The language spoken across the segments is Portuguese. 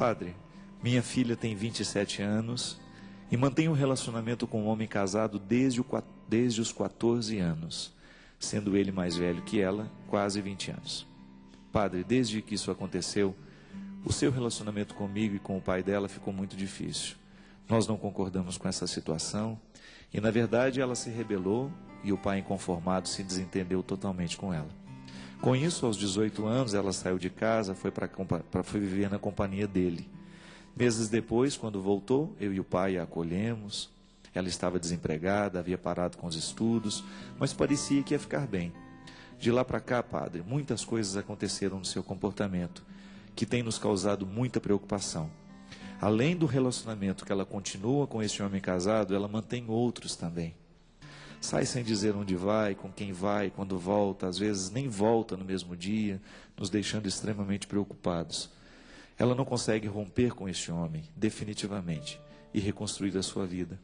Padre, minha filha tem 27 anos e mantém um relacionamento com um homem casado desde os 14 anos, sendo ele mais velho que ela, quase 20 anos. Padre, desde que isso aconteceu, o seu relacionamento comigo e com o pai dela ficou muito difícil. Nós não concordamos com essa situação e, na verdade, ela se rebelou e o pai inconformado se desentendeu totalmente com ela. Com isso, aos 18 anos, ela saiu de casa, foi viver na companhia dele. Meses depois, quando voltou, eu e o pai a acolhemos. Ela estava desempregada, havia parado com os estudos, mas parecia que ia ficar bem. De lá para cá, padre, muitas coisas aconteceram no seu comportamento, que tem nos causado muita preocupação. Além do relacionamento que ela continua com esse homem casado, ela mantém outros também. Sai sem dizer onde vai, com quem vai, quando volta, às vezes nem volta no mesmo dia, nos deixando extremamente preocupados. Ela não consegue romper com este homem, definitivamente, e reconstruir a sua vida.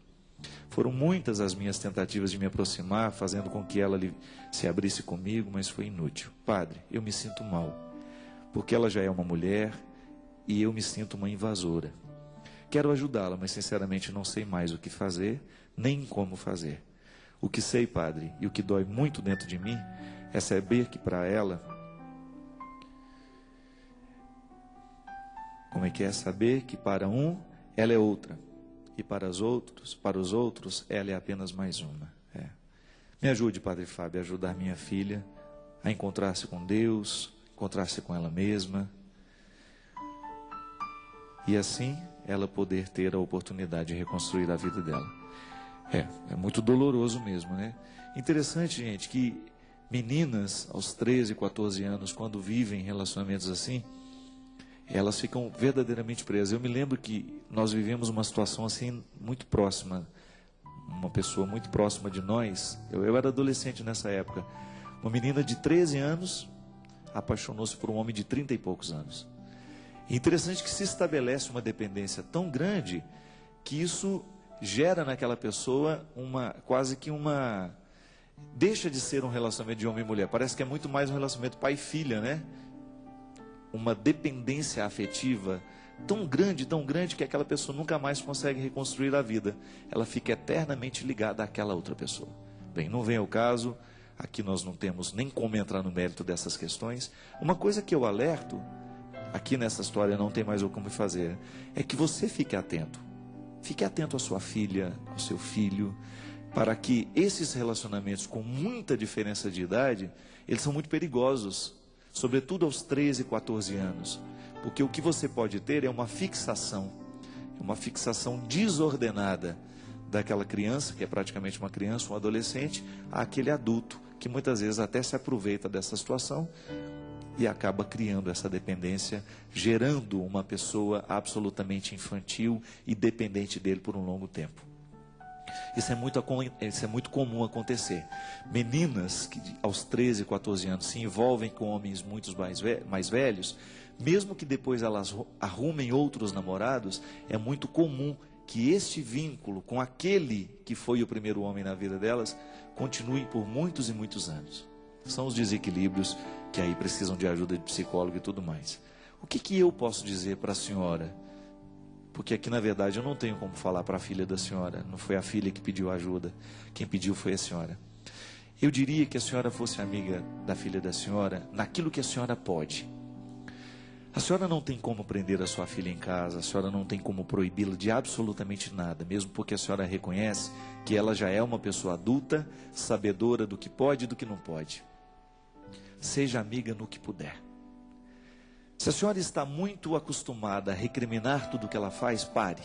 Foram muitas as minhas tentativas de me aproximar, fazendo com que ela se abrisse comigo, mas foi inútil. Padre, eu me sinto mal, porque ela já é uma mulher e eu me sinto uma invasora. Quero ajudá-la, mas sinceramente não sei mais o que fazer, nem como fazer. O que sei, padre, e o que dói muito dentro de mim, é saber que para ela... Como é que é? Saber que para um, ela é outra. E para os outros, ela é apenas mais uma. Me ajude, Padre Fábio, a ajudar minha filha a encontrar-se com Deus, encontrar-se com ela mesma. E assim, ela poder ter a oportunidade de reconstruir a vida dela. É muito doloroso mesmo, né? Interessante, gente, que meninas aos 13, 14 anos, quando vivem relacionamentos assim, elas ficam verdadeiramente presas. Eu me lembro que nós vivemos uma situação assim muito próxima, uma pessoa muito próxima de nós. Eu era adolescente nessa época. Uma menina de 13 anos apaixonou-se por um homem de 30 e poucos anos. E interessante que se estabelece uma dependência tão grande que isso gera naquela pessoa deixa de ser um relacionamento de homem e mulher. Parece que é muito mais um relacionamento pai e filha, né? Uma dependência afetiva tão grande que aquela pessoa nunca mais consegue reconstruir a vida. Ela fica eternamente ligada àquela outra pessoa. Bem, não vem ao caso, aqui nós não temos nem como entrar no mérito dessas questões. Uma coisa que eu alerto, aqui nessa história não tem mais o como fazer, é que você fique atento. Fique atento à sua filha, ao seu filho, para que esses relacionamentos com muita diferença de idade, eles são muito perigosos, sobretudo aos 13, 14 anos. Porque o que você pode ter é uma fixação desordenada daquela criança, que é praticamente uma criança, um adolescente, àquele adulto, que muitas vezes até se aproveita dessa situação e acaba criando essa dependência, gerando uma pessoa absolutamente infantil e dependente dele por um longo tempo. Isso é muito comum acontecer. Meninas que aos 13, 14 anos se envolvem com homens muito mais velhos, mesmo que depois elas arrumem outros namorados, é muito comum que este vínculo com aquele que foi o primeiro homem na vida delas continue por muitos e muitos anos. São os desequilíbrios que aí precisam de ajuda de psicólogo e tudo mais. O que eu posso dizer para a senhora? Porque aqui na verdade eu não tenho como falar para a filha da senhora. Não foi a filha que pediu ajuda. Quem pediu foi a senhora. Eu diria que a senhora fosse amiga da filha da senhora naquilo que a senhora pode. A senhora não tem como prender a sua filha em casa. A senhora não tem como proibi-la de absolutamente nada. Mesmo porque a senhora reconhece que ela já é uma pessoa adulta, sabedora do que pode e do que não pode. Seja amiga no que puder. Se a senhora está muito acostumada a recriminar tudo o que ela faz, pare.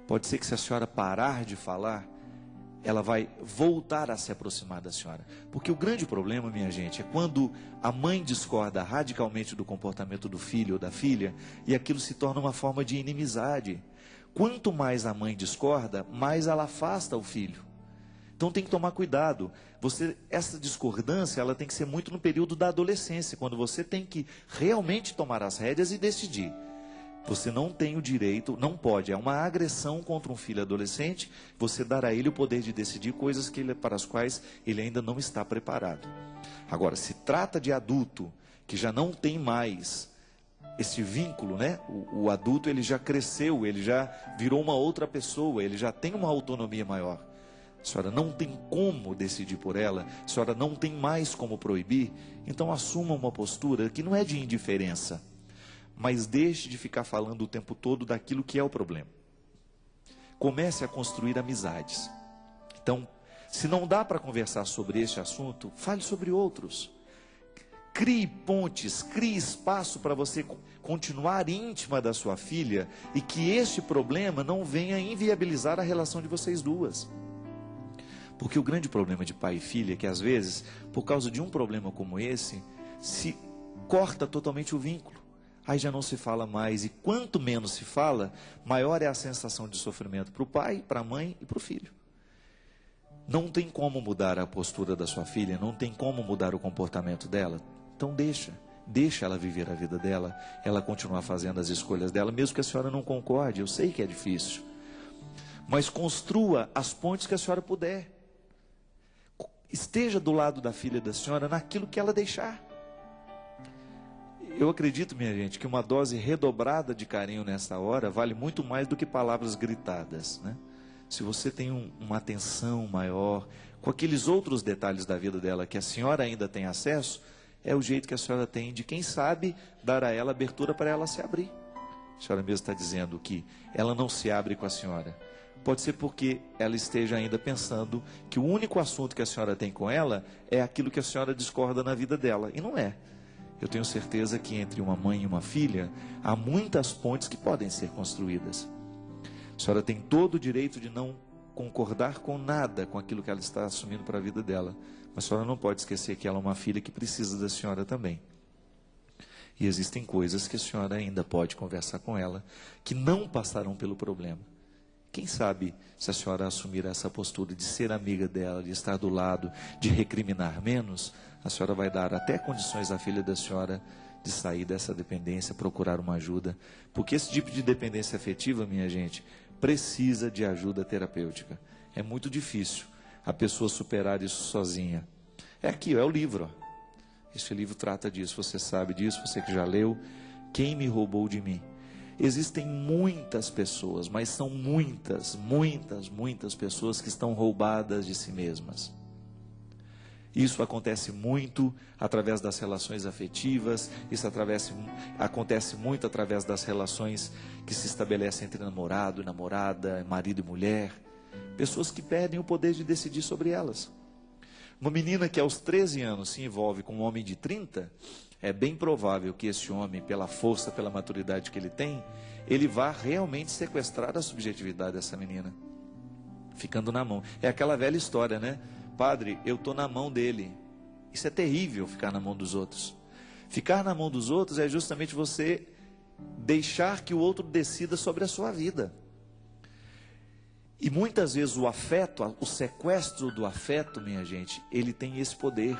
Pode ser que se a senhora parar de falar, ela vai voltar a se aproximar da senhora. Porque o grande problema, minha gente, é quando a mãe discorda radicalmente do comportamento do filho ou da filha, e aquilo se torna uma forma de inimizade. Quanto mais a mãe discorda, mais ela afasta o filho. Então tem que tomar cuidado. Essa discordância, ela tem que ser muito no período da adolescência, quando você tem que realmente tomar as rédeas e decidir. Você não tem o direito, não pode, é uma agressão contra um filho adolescente, você dar a ele o poder de decidir coisas para as quais ele ainda não está preparado. Agora, se trata de adulto, que já não tem mais esse vínculo, né? O adulto, ele já cresceu, ele já virou uma outra pessoa, ele já tem uma autonomia maior. A senhora não tem como decidir por ela, a senhora não tem mais como proibir, então assuma uma postura que não é de indiferença, mas deixe de ficar falando o tempo todo daquilo que é o problema. Comece a construir amizades. Então, se não dá para conversar sobre este assunto, fale sobre outros. Crie pontes, crie espaço para você continuar íntima da sua filha e que este problema não venha inviabilizar a relação de vocês duas. Porque o grande problema de pai e filha é que às vezes, por causa de um problema como esse, se corta totalmente o vínculo. Aí já não se fala mais, e quanto menos se fala, maior é a sensação de sofrimento para o pai, para a mãe e para o filho. Não tem como mudar a postura da sua filha, não tem como mudar o comportamento dela. Então deixa ela viver a vida dela, ela continuar fazendo as escolhas dela, mesmo que a senhora não concorde, eu sei que é difícil. Mas construa as pontes que a senhora puder. Esteja do lado da filha da senhora naquilo que ela deixar. Eu acredito, minha gente, que uma dose redobrada de carinho nessa hora vale muito mais do que palavras gritadas, né? Se você tem uma atenção maior, com aqueles outros detalhes da vida dela que a senhora ainda tem acesso, é o jeito que a senhora tem de, quem sabe, dar a ela abertura para ela se abrir. A senhora mesmo está dizendo que ela não se abre com a senhora. Pode ser porque ela esteja ainda pensando que o único assunto que a senhora tem com ela é aquilo que a senhora discorda na vida dela. E não é. Eu tenho certeza que entre uma mãe e uma filha, há muitas pontes que podem ser construídas. A senhora tem todo o direito de não concordar com nada com aquilo que ela está assumindo para a vida dela. Mas a senhora não pode esquecer que ela é uma filha que precisa da senhora também. E existem coisas que a senhora ainda pode conversar com ela, que não passarão pelo problema. Quem sabe, se a senhora assumir essa postura de ser amiga dela, de estar do lado, de recriminar menos, a senhora vai dar até condições à filha da senhora de sair dessa dependência, procurar uma ajuda. Porque esse tipo de dependência afetiva, minha gente, precisa de ajuda terapêutica. É muito difícil a pessoa superar isso sozinha. É aqui, é o livro. Ó. Este livro trata disso, você sabe disso, você que já leu. Quem me roubou de mim? Existem muitas pessoas, mas são muitas pessoas que estão roubadas de si mesmas. Isso acontece muito através das relações afetivas, isso acontece muito através das relações que se estabelecem entre namorado e namorada, marido e mulher. Pessoas que perdem o poder de decidir sobre elas. Uma menina que aos 13 anos se envolve com um homem de 30, é bem provável que esse homem, pela força, pela maturidade que ele tem, ele vá realmente sequestrar a subjetividade dessa menina, ficando na mão. É aquela velha história, né? Padre, eu estou na mão dele. Isso é terrível, ficar na mão dos outros. Ficar na mão dos outros é justamente você deixar que o outro decida sobre a sua vida. E muitas vezes o afeto, o sequestro do afeto, minha gente, ele tem esse poder.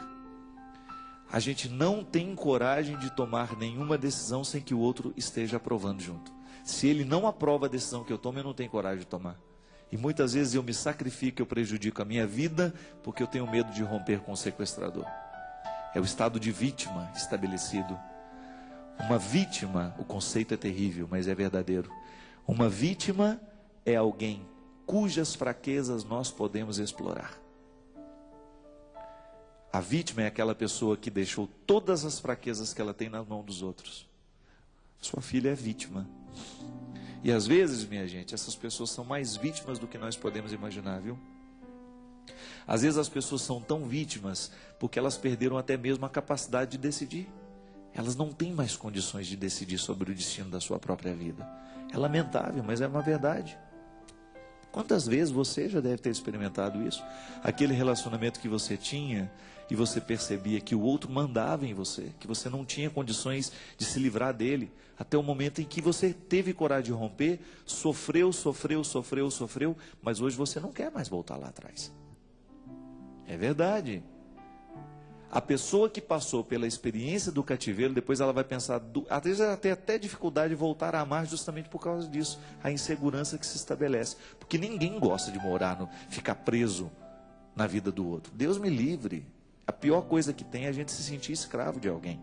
A gente não tem coragem de tomar nenhuma decisão sem que o outro esteja aprovando junto. Se ele não aprova a decisão que eu tomo, eu não tenho coragem de tomar. E muitas vezes eu me sacrifico, eu prejudico a minha vida, porque eu tenho medo de romper com o sequestrador. É o estado de vítima estabelecido. Uma vítima, o conceito é terrível, mas é verdadeiro. Uma vítima é alguém cujas fraquezas nós podemos explorar. A vítima é aquela pessoa que deixou todas as fraquezas que ela tem na mão dos outros. Sua filha é vítima. E às vezes, minha gente, essas pessoas são mais vítimas do que nós podemos imaginar, viu? Às vezes as pessoas são tão vítimas porque elas perderam até mesmo a capacidade de decidir. Elas não têm mais condições de decidir sobre o destino da sua própria vida. É lamentável, mas é uma verdade. Quantas vezes você já deve ter experimentado isso? Aquele relacionamento que você tinha e você percebia que o outro mandava em você, que você não tinha condições de se livrar dele, até o momento em que você teve coragem de romper, sofreu, mas hoje você não quer mais voltar lá atrás. É verdade. A pessoa que passou pela experiência do cativeiro, depois ela vai pensar, às vezes ela tem até dificuldade de voltar a amar justamente por causa disso, a insegurança que se estabelece. Porque ninguém gosta de ficar preso na vida do outro. Deus me livre. A pior coisa que tem é a gente se sentir escravo de alguém.